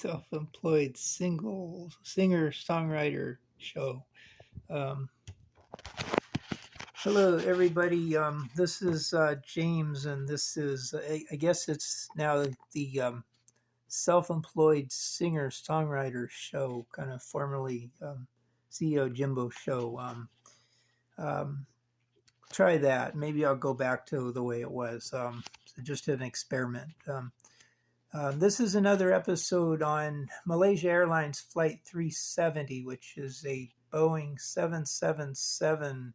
self-employed singer-songwriter show. Hello, everybody. This is James, and this is, I guess it's now the self-employed singer-songwriter show, kind of formerly CEO Jimbo show. Try that. Maybe I'll go back to the way it was. So just an experiment. This is another episode on Malaysia Airlines Flight 370, which is a Boeing 777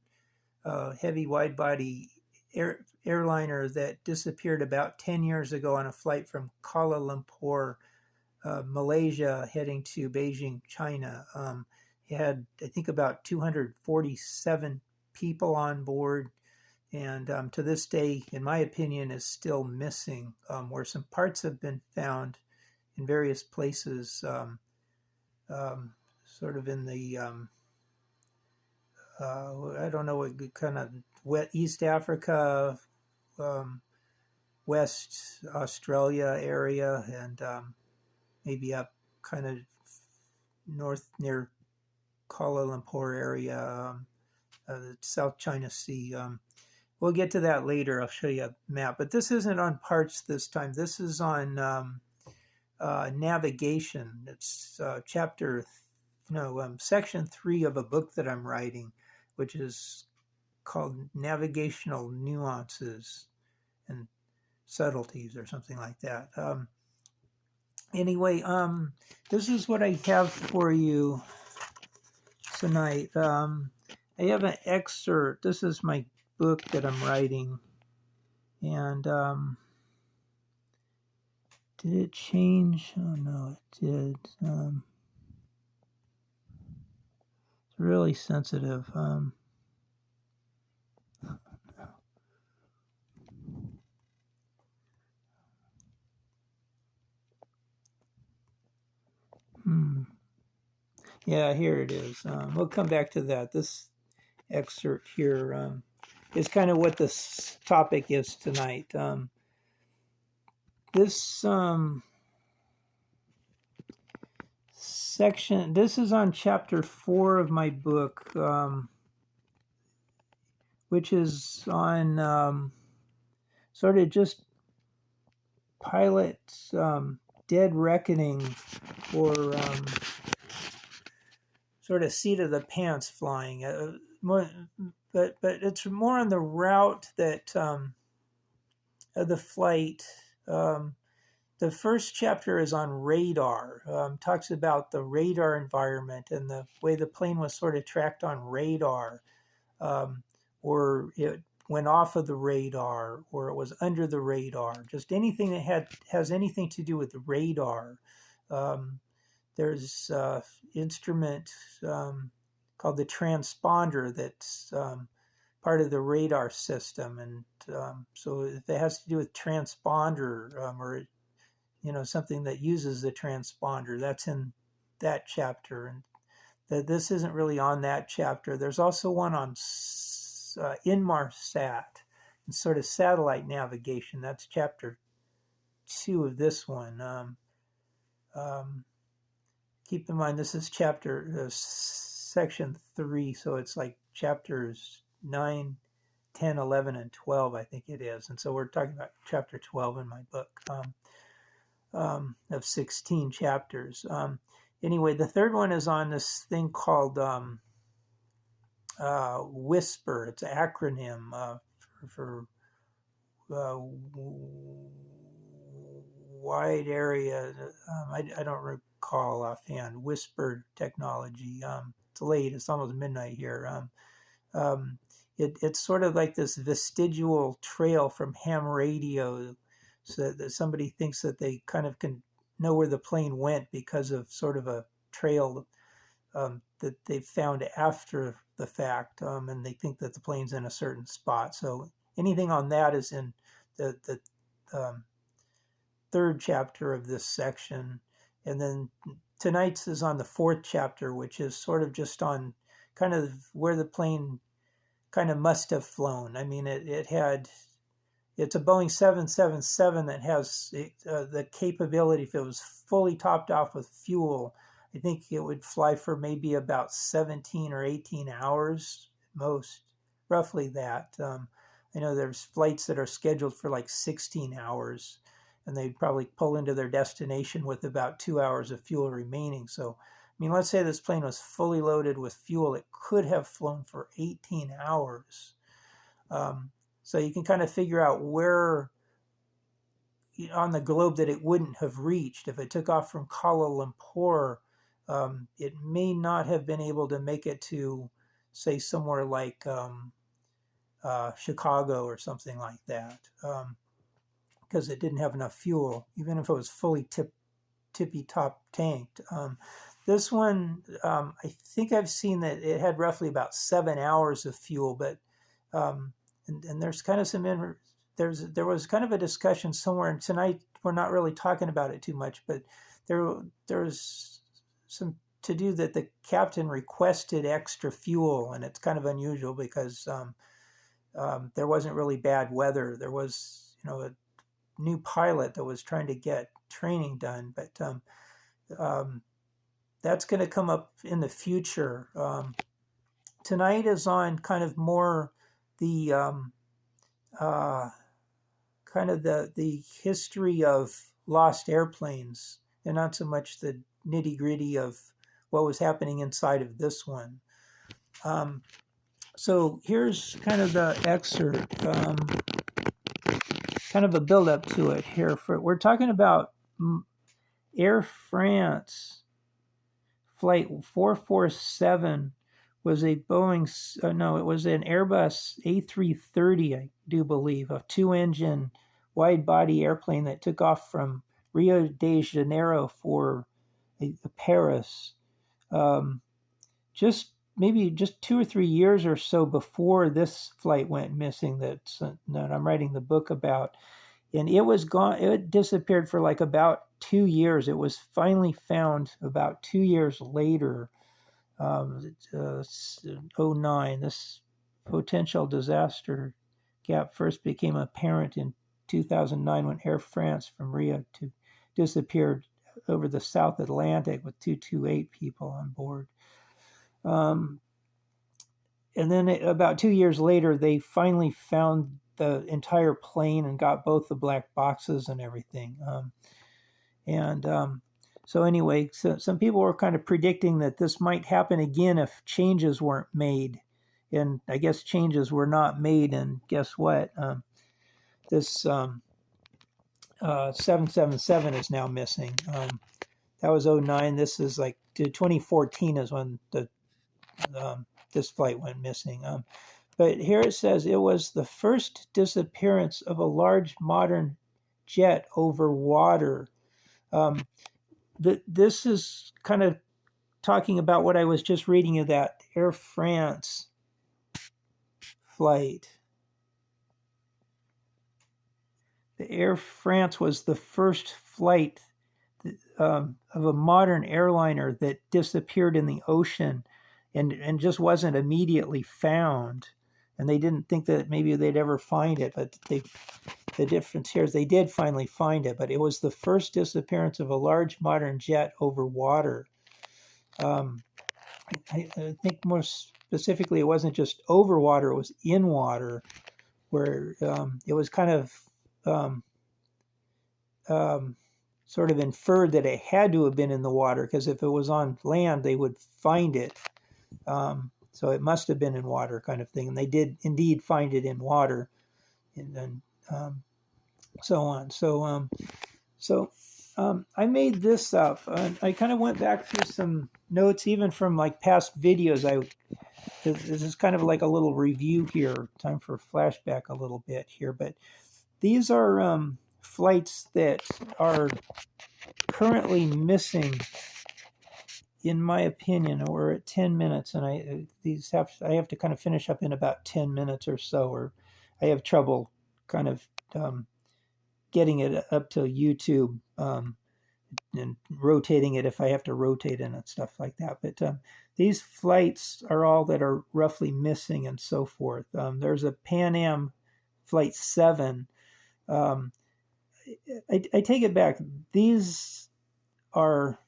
heavy wide-body airliner that disappeared about 10 years ago on a flight from Kuala Lumpur, Malaysia, heading to Beijing, China. It had, I think, about 247 people on board, and to this day, in my opinion, is still missing, where some parts have been found in various places, sort of in the, I don't know, what kind of East Africa, West Australia area, and maybe up kind of north near Kuala Lumpur area, the South China Sea. We'll get to that later. I'll show you a map. But this isn't on parts this time. This is on navigation. It's section 3 of a book that I'm writing, which is called Navigational Nuances and Subtleties or something like that. Anyway, this is what I have for you tonight. I have an excerpt. This is my book that I'm writing, and did it change? Oh no, it did. It's really sensitive. Yeah, here it is. We'll come back to that. This excerpt here is kind of what this topic is tonight. This section, this is on chapter 4 of my book, which is on sort of just pilot dead reckoning, or sort of seat of the pants flying. But it's more on the route that of the flight. The first chapter is on radar. Talks about the radar environment and the way the plane was sort of tracked on radar, or it went off of the radar, or it was under the radar. Just anything that has anything to do with the radar. There's an instrument called the transponder that's part of the radar system, and so if it has to do with transponder, or something that uses the transponder, that's in that chapter, and this isn't really on that chapter. There's also one on Inmarsat, and sort of satellite navigation. That's chapter 2 of this one. Keep in mind, this is section 3, so it's like chapters 9, 10, 11, and 12, I think it is. And so we're talking about chapter 12 in my book, of 16 chapters. Anyway, the third one is on this thing called WHISPER. It's an acronym for wide area. I don't recall offhand. WHISPER technology. It's late. It's almost midnight here. It's sort of like this vestigial trail from ham radio, so that somebody thinks that they kind of can know where the plane went because of sort of a trail that they found after the fact, and they think that the plane's in a certain spot. So anything on that is in the third chapter of this section. And then tonight's is on the fourth chapter, which is sort of just on kind of where the plane kind of must have flown. I mean, it had it's a Boeing 777 that has the capability, if it was fully topped off with fuel, I think it would fly for maybe about 17 or 18 hours at most, roughly that. I know there's flights that are scheduled for like 16 hours, and they'd probably pull into their destination with about 2 hours of fuel remaining. So, I mean, let's say this plane was fully loaded with fuel, it could have flown for 18 hours. So you can kind of figure out where on the globe that it wouldn't have reached. If it took off from Kuala Lumpur, it may not have been able to make it to, say, somewhere like Chicago or something like that, because it didn't have enough fuel, even if it was fully tippy-top tanked. This one, I think I've seen that it had roughly about 7 hours of fuel, but and there's kind of there was kind of a discussion somewhere, and tonight we're not really talking about it too much, but there's some to do that the captain requested extra fuel, and it's kind of unusual because there wasn't really bad weather. There was, a new pilot that was trying to get training done, but that's going to come up in the future. Tonight is on kind of more the kind of the history of lost airplanes, and not so much the nitty-gritty of what was happening inside of this one. So here's kind of the excerpt, kind of a build-up to it here. We're talking about Air France Flight 447 was a Boeing, it was an Airbus A330, I do believe, a 2-engine wide-body airplane that took off from Rio de Janeiro for Paris. Just 2 or 3 years or so before this flight went missing that I'm writing the book about. And it was gone. It disappeared for like about 2 years. It was finally found about 2 years later. 2009, this potential disaster gap first became apparent in 2009 when Air France from Rio disappeared over the South Atlantic with 228 people on board. And then about 2 years later, they finally found the entire plane and got both the black boxes and everything. So anyway, so some people were kind of predicting that this might happen again if changes weren't made. And I guess changes were not made. And guess what? This 777 is now missing. That was 2009. This is like 2014 is when this flight went missing. But here it says it was the first disappearance of a large modern jet over water. This is kind of talking about what I was just reading of that Air France flight. The Air France was the first flight of a modern airliner that disappeared in the ocean and just wasn't immediately found. And they didn't think that maybe they'd ever find it, but the difference here is they did finally find it, but it was the first disappearance of a large modern jet over water. I think more specifically, it wasn't just over water, it was in water, where it was kind of sort of inferred that it had to have been in the water, because if it was on land, they would find it. So it must have been in water, kind of thing. And they did indeed find it in water, and then so on. So I made this up. I kind of went back through some notes, even from like past videos. This is kind of like a little review here. Time for a flashback a little bit here, but these are flights that are currently missing, in my opinion. We're at 10 minutes, and I have to kind of finish up in about 10 minutes or so, or I have trouble kind of getting it up to YouTube and rotating it if I have to rotate it and stuff like that. But these flights are all that are roughly missing and so forth. There's a Pan Am Flight 7 Um, I take it back. These are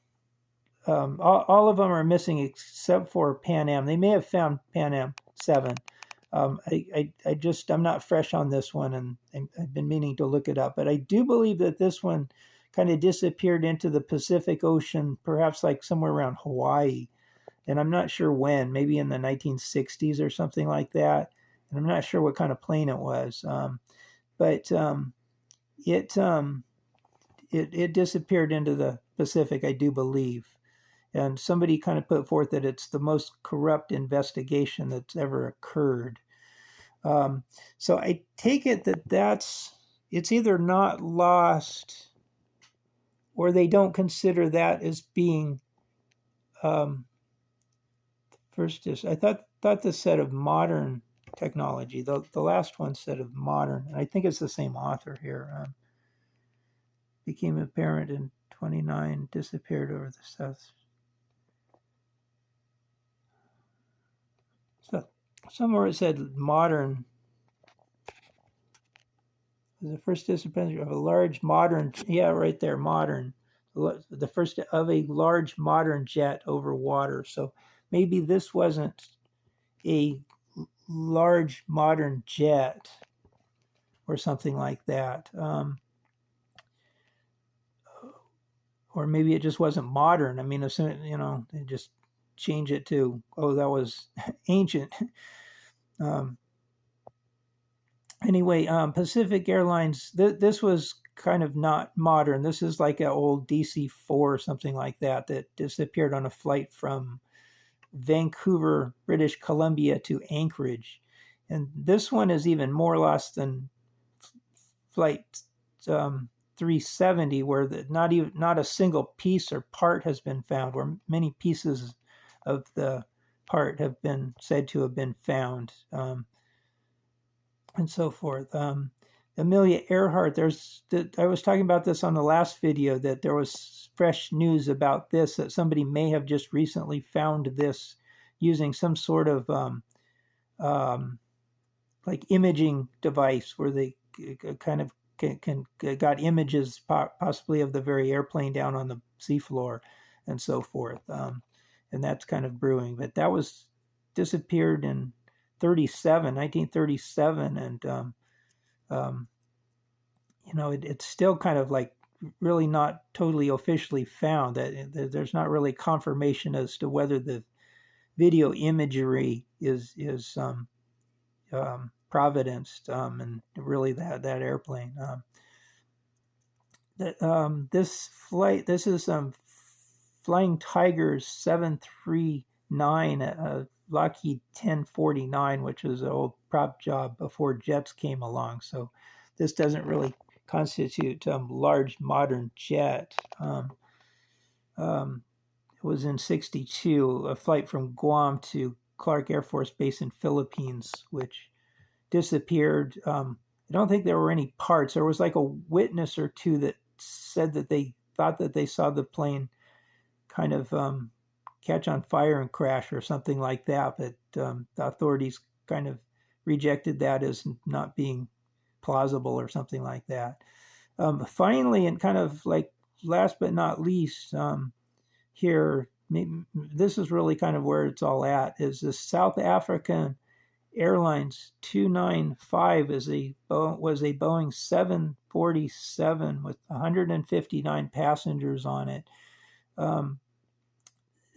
all of them are missing except for Pan Am. They may have found Pan Am 7. I'm not fresh on this one, and I've been meaning to look it up. But I do believe that this one kind of disappeared into the Pacific Ocean, perhaps like somewhere around Hawaii. And I'm not sure when, maybe in the 1960s or something like that. And I'm not sure what kind of plane it was. But it disappeared into the Pacific, I do believe. And somebody kind of put forth that it's the most corrupt investigation that's ever occurred. So I take it that it's either not lost or they don't consider that as being first. I thought this said of modern technology. The last one said of modern, and I think it's the same author here. Became apparent in 29, disappeared over the South. So somewhere it said modern. The first disappearance of a large modern, yeah, right there, modern. The first of a large modern jet over water. So maybe this wasn't a large modern jet or something like that. Or maybe it just wasn't modern. I mean, as soon, they just change it to, oh, that was ancient. Anyway, Pacific Airlines, this was kind of not modern. This is like an old DC-4 or something like that disappeared on a flight from Vancouver, British Columbia to Anchorage. And this one is even more lost than Flight 370, where not a single piece or part has been found, where many pieces of the part have been said to have been found. And so forth. Amelia Earhart, I was talking about this on the last video, that there was fresh news about this, that somebody may have just recently found this using some sort of like imaging device where they kind of got images possibly of the very airplane down on the seafloor and so forth. And that's kind of brewing. But that was disappeared in 1937, and it's still kind of like really not totally officially found. That there's not really confirmation as to whether the video imagery is providenced and really that airplane. This flight, this is Flying Tigers 739. Lockheed 1049, which was an old prop job before jets came along. So this doesn't really constitute large modern jet. It was in 62, a flight from Guam to Clark Air Force Base in Philippines, which disappeared. I don't think there were any parts. There was like a witness or two that said that they thought that they saw the plane kind of catch on fire and crash or something like that, but the authorities kind of rejected that as not being plausible or something like that. Finally, and kind of like last but not least, here, this is really kind of where it's all at, is the South African Airlines 295 was a Boeing 747 with 159 passengers on it.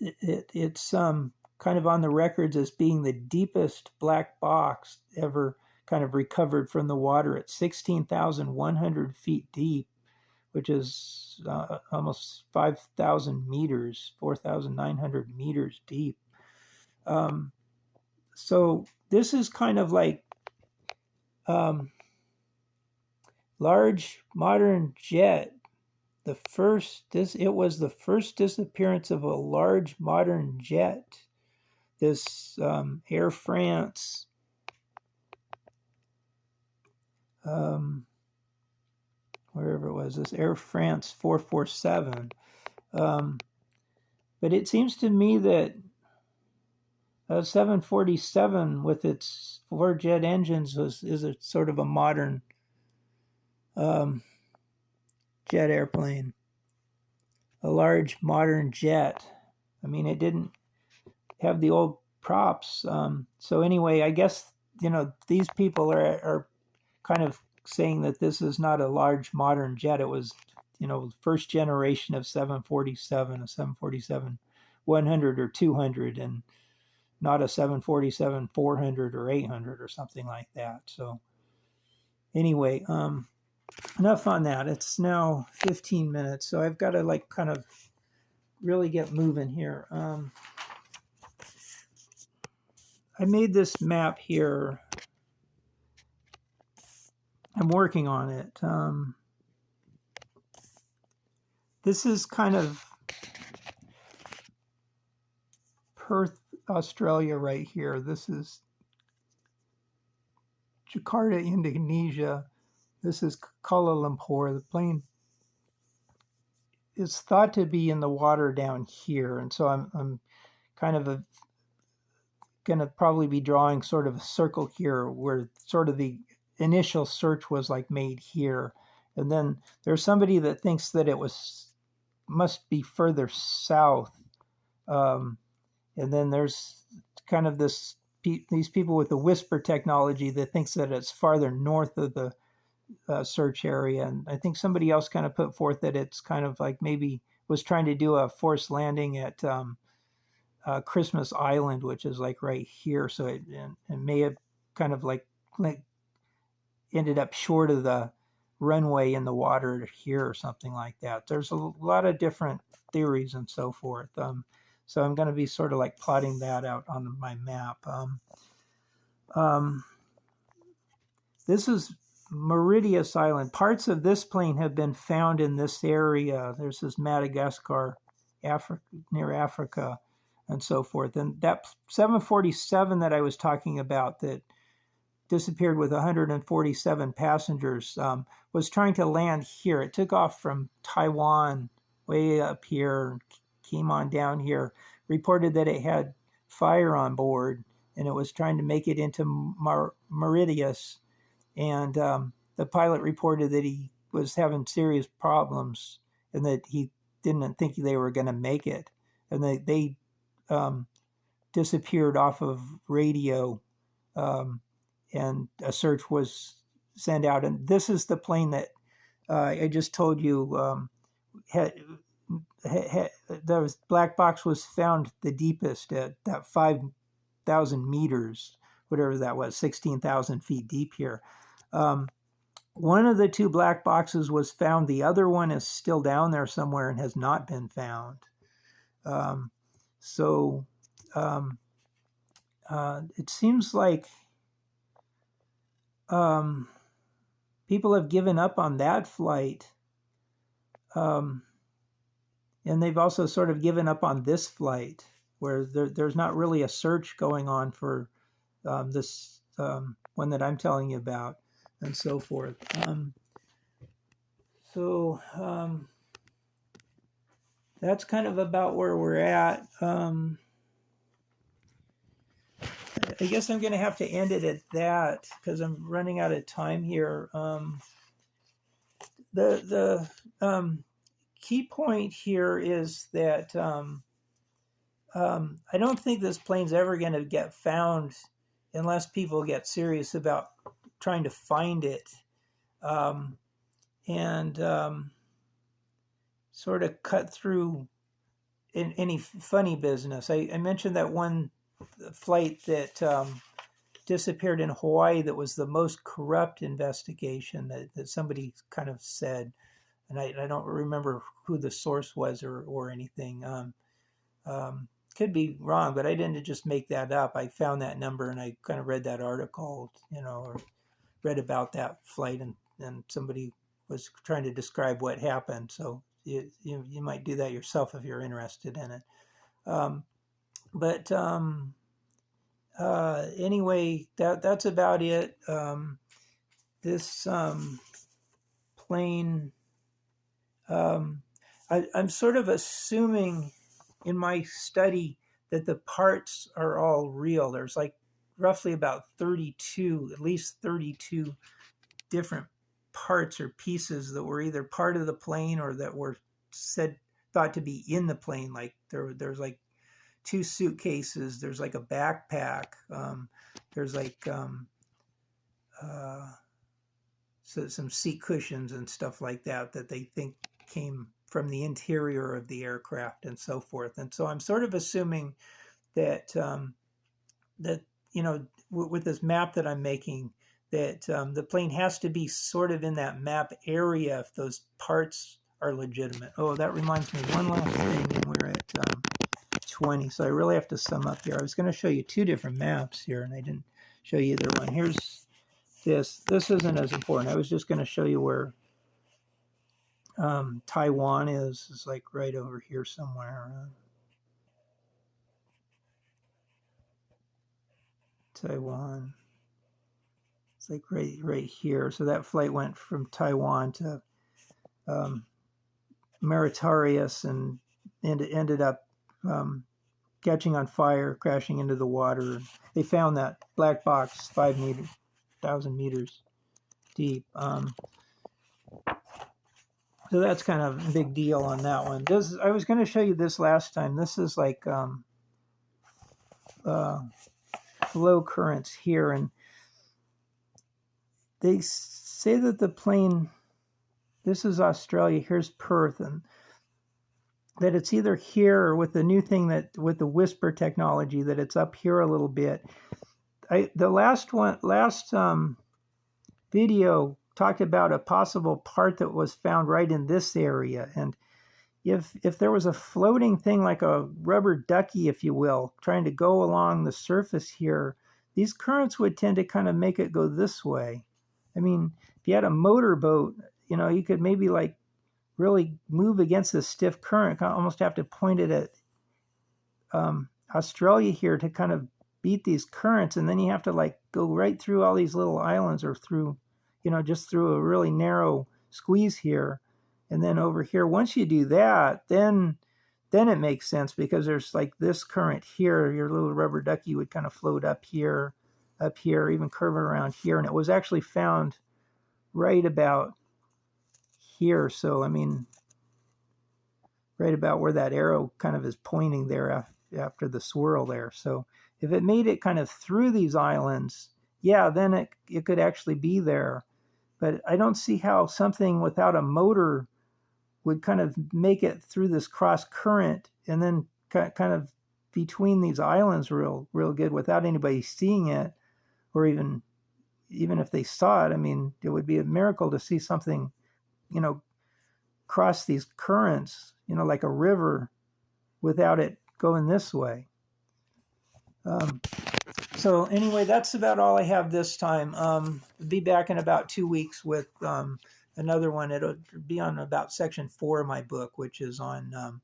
It's kind of on the records as being the deepest black box ever kind of recovered from the water at 16,100 feet deep, which is almost 5,000 meters, 4,900 meters deep. So this is kind of like large modern jet. It was the first disappearance of a large modern jet. This Air France wherever it was, this Air France 447. But it seems to me that a 747 with its 4 jet engines is a sort of a modern jet airplane, a large modern jet. I mean, it didn't have the old props. So anyway, I guess, these people are kind of saying that this is not a large modern jet. It was, first generation of 747, a 747 100 or 200, and not a 747 400 or 800 or something like that. So anyway, enough on that. It's now 15 minutes, so I've got to kind of really get moving here. I made this map here. I'm working on it. This is kind of Perth, Australia right here. This is Jakarta, Indonesia. This is Kuala Lumpur. The plane is thought to be in the water down here, and so I'm kind of going to probably be drawing sort of a circle here where sort of the initial search was made here, and then there's somebody that thinks that it must be further south, and then there's kind of these people with the whisper technology that thinks that it's farther north of the search area, and I think somebody else kind of put forth that it's kind of maybe was trying to do a forced landing at Christmas Island, which is right here, so it may have kind of ended up short of the runway in the water here or something like that. There's a lot of different theories and so forth. So I'm going to be sort of plotting that out on my map. This is Mauritius Island. Parts of this plane have been found in this area. There's this Madagascar, near Africa, and so forth. And that 747 that I was talking about that disappeared with 147 passengers was trying to land here. It took off from Taiwan way up here, came on down here, reported that it had fire on board, and it was trying to make it into Mauritius. And the pilot reported that he was having serious problems and that he didn't think they were going to make it. And they disappeared off of radio, and a search was sent out. And this is the plane that I just told you the black box was found the deepest at that 5,000 meters, whatever that was, 16,000 feet deep here. One of the two black boxes was found. The other one is still down there somewhere and has not been found. It seems like people have given up on that flight. And they've also sort of given up on this flight, where there's not really a search going on for this one that I'm telling you about, and so forth. That's kind of about where we're at. I guess I'm going to have to end it at that because I'm running out of time here. The key point here is that I don't think this plane's ever going to get found unless people get serious about trying to find it, and sort of cut through in any funny business. I mentioned that one flight that disappeared in Hawaii that was the most corrupt investigation that somebody kind of said, and I don't remember who the source was or anything. Could be wrong, but I didn't just make that up. I found that number and I kind of read that article, or read about that flight, and somebody was trying to describe what happened. So you might do that yourself if you're interested in it. Anyway, that's about it. This plane, I'm sort of assuming in my study that the parts are all real. There's roughly about 32, at least 32 different parts or pieces that were either part of the plane or that were thought to be in the plane. Like there's like 2 suitcases. There's like a backpack. There's like so some seat cushions and stuff like that they think came from the interior of the aircraft and so forth. And so I'm sort of assuming that that with this map that I'm making, that the plane has to be sort of in that map area if those parts are legitimate. Oh, that reminds me, one last thing, and we're at 20, so I really have to sum up here. I was going to show you 2 different maps here, and I didn't show you either one. Here's this. This isn't as important. I was just going to show you where Taiwan is. It's like right over here somewhere. Taiwan. It's like right here. So that flight went from Taiwan to Mauritius and ended up catching on fire, crashing into the water. They found that black box 5,000 meters deep. So that's kind of a big deal on that one. I was going to show you this last time. This is like flow currents here, and they say that the plane, this is Australia, here's Perth, and that it's either here or with the new thing that with the whisper technology that it's up here a little bit. The last video talked about a possible part that was found right in this area, and if there was a floating thing like a rubber ducky, if you will, trying to go along the surface here, these currents would tend to kind of make it go this way. I mean, if you had a motorboat, you could maybe like really move against this stiff current, almost have to point it at Australia here to kind of beat these currents, and then you have to like go right through all these little islands or through, just through a really narrow squeeze here. And then over here, once you do that, then it makes sense, because there's like this current here, your little rubber ducky would kind of float up here, even curve around here. And it was actually found right about here. So, I mean, right about where that arrow kind of is pointing there after the swirl there. So if it made it kind of through these islands, yeah, then it could actually be there. But I don't see how something without a motor would kind of make it through this cross current and then kind of between these islands real good without anybody seeing it, or even if they saw it. I mean, it would be a miracle to see something, cross these currents, like a river, without it going this way. So anyway, that's about all I have this time. I'll be back in about 2 weeks with another one. It'll be on about section 4 of my book, which is on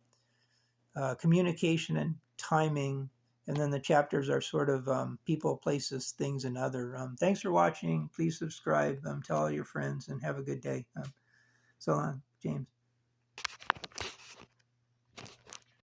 communication and timing. And then the chapters are sort of people, places, things, and other. Thanks for watching. Please subscribe. Tell all your friends, and have a good day. So long, James.